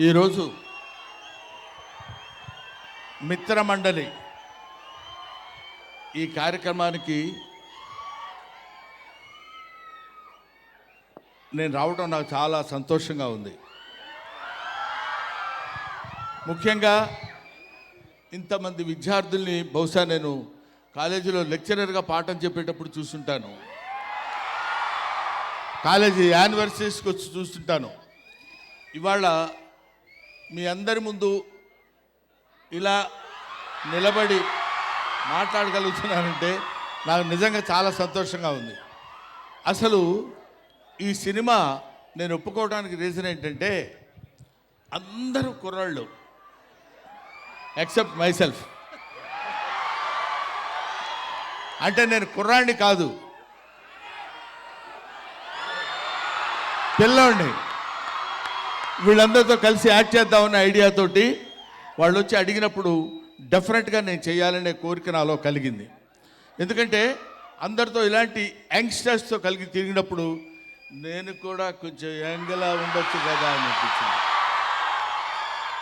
ఈరోజు మిత్రమండలి ఈ కార్యక్రమానికి నేను రావడం నాకు చాలా సంతోషంగా ఉంది. ముఖ్యంగా ఇంతమంది విద్యార్థుల్ని బహుశా నేను కాలేజీలో లెక్చరర్గా పాఠం చెప్పేటప్పుడు చూస్తుంటాను, కాలేజీ యానివర్సరీస్కి వచ్చి చూస్తుంటాను. ఇవాళ మీ అందరి ముందు ఇలా నిలబడి మాట్లాడగలుగుతున్నానంటే నాకు నిజంగా చాలా సంతోషంగా ఉంది. అసలు ఈ సినిమా నేను ఒప్పుకోవడానికి రీజన్ ఏంటంటే అందరూ కుర్రాళ్ళు ఎక్సెప్ట్ మైసెల్ఫ్. అంటే నేను కుర్రాడిని కాదు, పిల్లోడిని. వీళ్ళందరితో కలిసి యాక్ట్ చేద్దామన్న ఐడియాతోటి వాళ్ళు వచ్చి అడిగినప్పుడు డెఫినెట్గా నేను చేయాలనే కోరిక నాలో కలిగింది. ఎందుకంటే అందరితో ఇలాంటి యంగ్స్టర్స్తో కలిగి తిరిగినప్పుడు నేను కూడా కొంచెం యంగ్లా ఉండొచ్చు కదా అని అనిపించింది.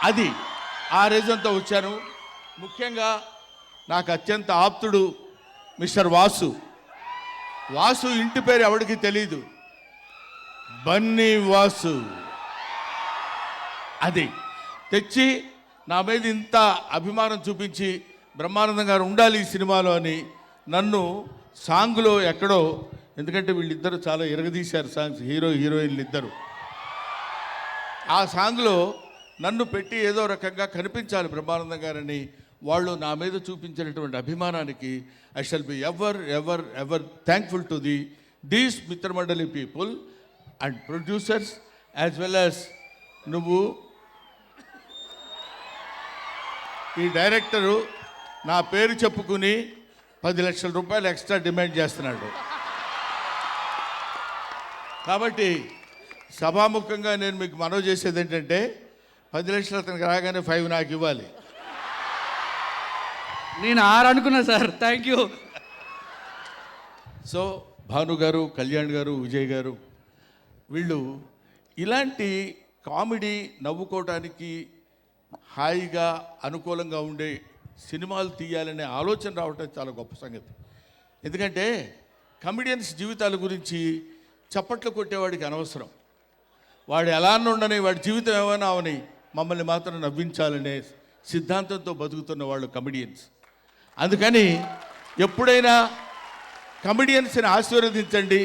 అది ఆ రీజన్తో వచ్చాను. ముఖ్యంగా నాకు అత్యంత ఆప్తుడు మిస్టర్ వాసు. వాసు ఇంటి పేరు ఎవరికి తెలీదు, బన్నీ వాసు. అది తెచ్చి నా మీద ఇంత అభిమానం చూపించి బ్రహ్మానందం గారు ఉండాలి ఈ సినిమాలో అని నన్ను సాంగ్లో ఎక్కడో, ఎందుకంటే వీళ్ళిద్దరూ చాలా ఎరగదీశారు సాంగ్స్, హీరో హీరోయిన్లు ఇద్దరు. ఆ సాంగ్లో నన్ను పెట్టి ఏదో రకంగా కనిపించాలి బ్రహ్మానందం గారని వాళ్ళు నా మీద చూపించినటువంటి అభిమానానికి I shall be ever ever ever thankful to these Mithramandali people and producers as well as నువ్వు. ఈ డైరెక్టరు నా పేరు చెప్పుకుని 10 లక్షల రూపాయలు ఎక్స్ట్రా డిమాండ్ చేస్తున్నాడు. కాబట్టి సభాముఖంగా నేను మీకు మనవి చేసేది ఏంటంటే 10 లక్షలు అతనికి రాగానే 5 నాకు ఇవ్వాలి. నేను 6 అనుకున్నా sir. Thank you. So Bhanu గారు, కళ్యాణ్ గారు, విజయ్ గారు వీళ్ళు ఇలాంటి కామెడీ నవ్వుకోవడానికి హాయిగా అనుకూలంగా ఉండే సినిమాలు తీయాలనే ఆలోచన రావటం చాలా గొప్ప సంగతి. ఎందుకంటే కమెడియన్స్ జీవితాల గురించి చప్పట్లు కొట్టేవాడికి అనవసరం, వాడు ఎలా ఉండని, వాడి జీవితం ఏమైనా అవని, మమ్మల్ని మాత్రం నవ్వించాలనే సిద్ధాంతంతో బతుకుతున్న వాళ్ళు కమెడియన్స్. అందుకని ఎప్పుడైనా కమెడియన్స్ని ఆశీర్వదించండి.